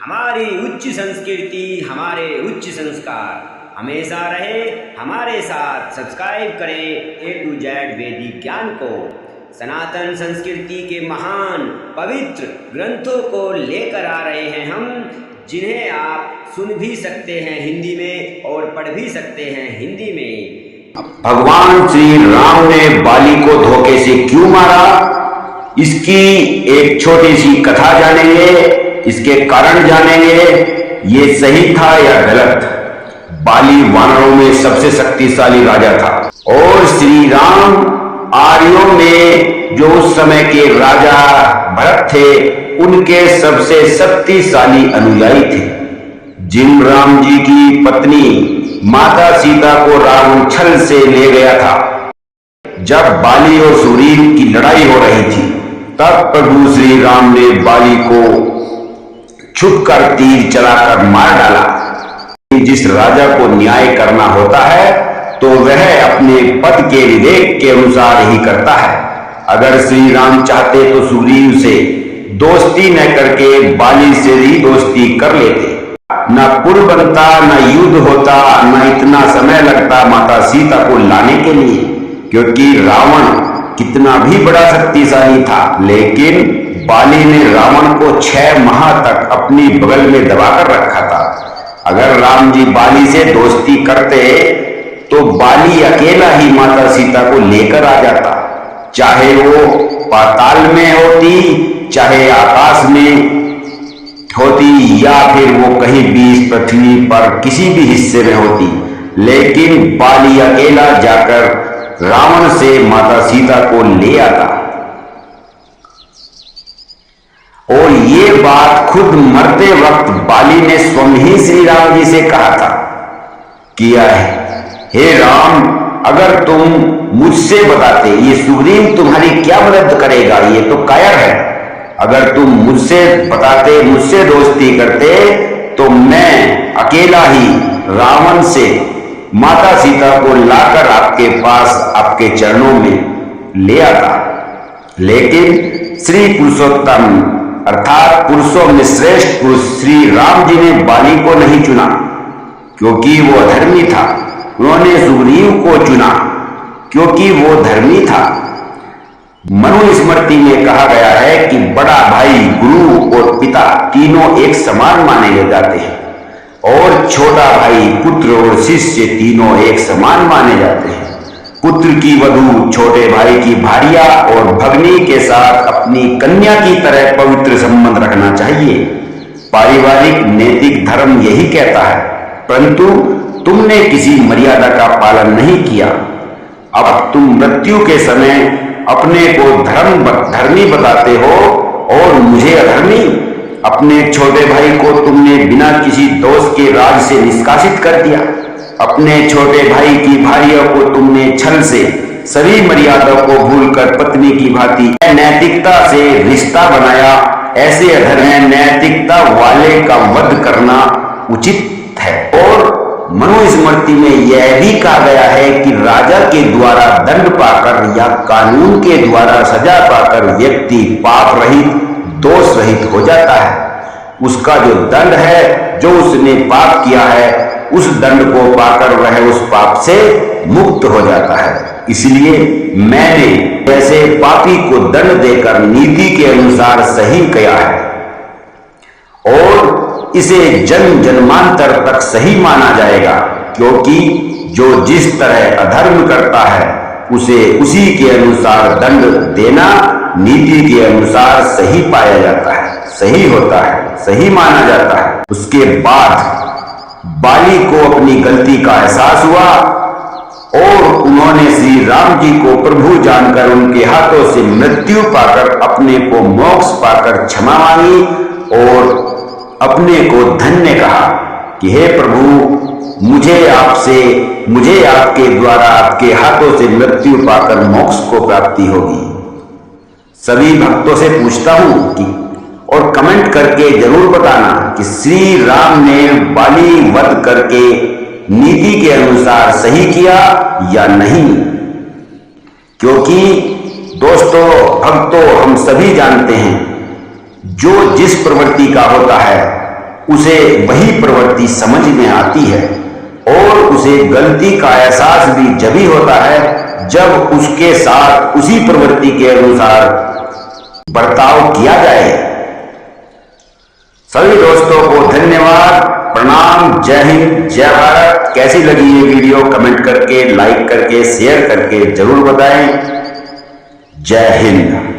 हमारी उच्च संस्कृति, हमारे उच्च संस्कार हमेशा रहे हमारे साथ। सब्सक्राइब करें A to Z वैदिक ज्ञान को। सनातन संस्कृति के महान पवित्र ग्रंथों को लेकर आ रहे हैं हम, जिन्हें आप सुन भी सकते हैं हिंदी में और पढ़ भी सकते हैं हिंदी में। भगवान श्री राम ने बाली को धोखे से क्यों मारा, इसकी एक छोटी सी कथा जानेंगे, इसके कारण जानेंगे। ये सही था या गलत। बाली वानरों में सबसे शक्तिशाली राजा था और श्री राम आर्यों में जो उस समय के राजा भरत थे उनके सबसे शक्तिशाली अनुयायी थे। जिन राम जी की पत्नी माता सीता को रावण छल से ले गया था, जब बाली और सुग्रीव की लड़ाई हो रही थी, तब प्रभु श्री राम ने बाली को छुपकर तीर चलाकर मार डाला। जिस राजा को न्याय करना होता है तो वह अपने पद के विवेक के अनुसार ही करता है। अगर श्री राम चाहते तो सुग्रीव से दोस्ती न करके बाली से ही दोस्ती कर लेते। न पुल बनता, न युद्ध होता, न इतना समय लगता माता सीता को लाने के लिए, क्योंकि रावण कितना भी बड़ा शक्तिशाली था, लेकिन बाली ने रावण को 6 माह तक अपनी बगल में दबाकर रखा था। अगर राम जी बाली से दोस्ती करते तो बाली अकेला ही माता सीता को लेकर आ जाता, चाहे वो पाताल में होती, चाहे आकाश में होती, या फिर वो कहीं भी इस पृथ्वी पर किसी भी हिस्से में होती। लेकिन बाली अकेला जाकर रावण से माता सीता को ले आता। और ये बात खुद मरते वक्त बाली ने स्वयं ही श्री राम जी से कहा था, किया है। हे राम, अगर तुम मुझसे बताते, ये सुग्रीव तुम्हारी क्या मदद करेगा, ये तो कायर है। अगर तुम मुझसे बताते, मुझसे दोस्ती करते, तो मैं अकेला ही रावण से माता सीता को लाकर आपके पास, आपके चरणों में ले आता। लेकिन श्री पुरुषोत्तम अर्थात पुरुषों में श्रेष्ठ पुरुष श्री राम जी ने बाली को नहीं चुना, क्योंकि वो अधर्मी था। उन्होंने सुग्रीव को चुना, क्योंकि वो धर्मी था। मनुस्मृति में कहा गया है कि बड़ा भाई, गुरु और पिता तीनों एक समान माने जाते हैं, और छोटा भाई, पुत्र और शिष्य तीनों एक समान माने जाते हैं। पुत्र की वधू छोटे भाई की भारिया और भगनी के साथ अपनी कन्या की तरह पवित्र संबंध रखना चाहिए। पारिवारिक नैतिक धर्म यही कहता है, परंतु तुमने किसी मर्यादा का पालन नहीं किया। अब तुम मृत्यु के समय अपने को धर्मी बताते हो और मुझे अधर्मी। अपने छोटे भाई को तुमने बिना किसी दोष के राज से निष्कासित कर दिया। अपने छोटे भाई की भार्या को तुमने छल से सभी मर्यादा को भूलकर पत्नी की भांति नैतिकता से रिश्ता बनाया। ऐसे अधर्म नैतिकता वाले का वध करना उचित है। और मनुस्मृति में यह भी कहा गया है कि राजा के द्वारा दंड पाकर या कानून के द्वारा सजा पाकर व्यक्ति पाप रहित, दोष रहित हो जाता है। उसका जो दंड है, जो उसने पाप किया है, उस दंड को पाकर वह उस पाप से मुक्त हो जाता है। इसलिए मैंने ऐसे पापी को दंड देकर नीति के अनुसार सही किया है, और इसे जन्म जन्मांतर तक सही माना जाएगा, क्योंकि जो जिस तरह अधर्म करता है उसे उसी के अनुसार दंड देना नीति के अनुसार सही पाया जाता है, सही होता है, सही माना जाता है। उसके बाद बाली को अपनी गलती का एहसास हुआ और उन्होंने श्री राम जी को प्रभु जानकर उनके हाथों से मृत्यु पाकर अपने को मोक्ष पाकर क्षमा मांगी और अपने को धन्य कहा कि हे प्रभु, मुझे आपके द्वारा, आपके हाथों से मृत्यु पाकर मोक्ष को प्राप्ति होगी। सभी भक्तों से पूछता हूं कि और कमेंट करके जरूर बताना कि श्री राम ने बाली वध करके नीति के अनुसार सही किया या नहीं। क्योंकि दोस्तों, भक्तों, हम सभी जानते हैं जो जिस प्रवृत्ति का होता है उसे वही प्रवृत्ति समझ में आती है और उसे गलती का एहसास भी जब ही होता है जब उसके साथ उसी प्रवृत्ति के अनुसार बर्ताव किया जाए। सभी दोस्तों को धन्यवाद, प्रणाम, जय हिंद, जय भारत। कैसी लगी ये वीडियो कमेंट करके, लाइक करके, शेयर करके जरूर बताएं। जय हिंद।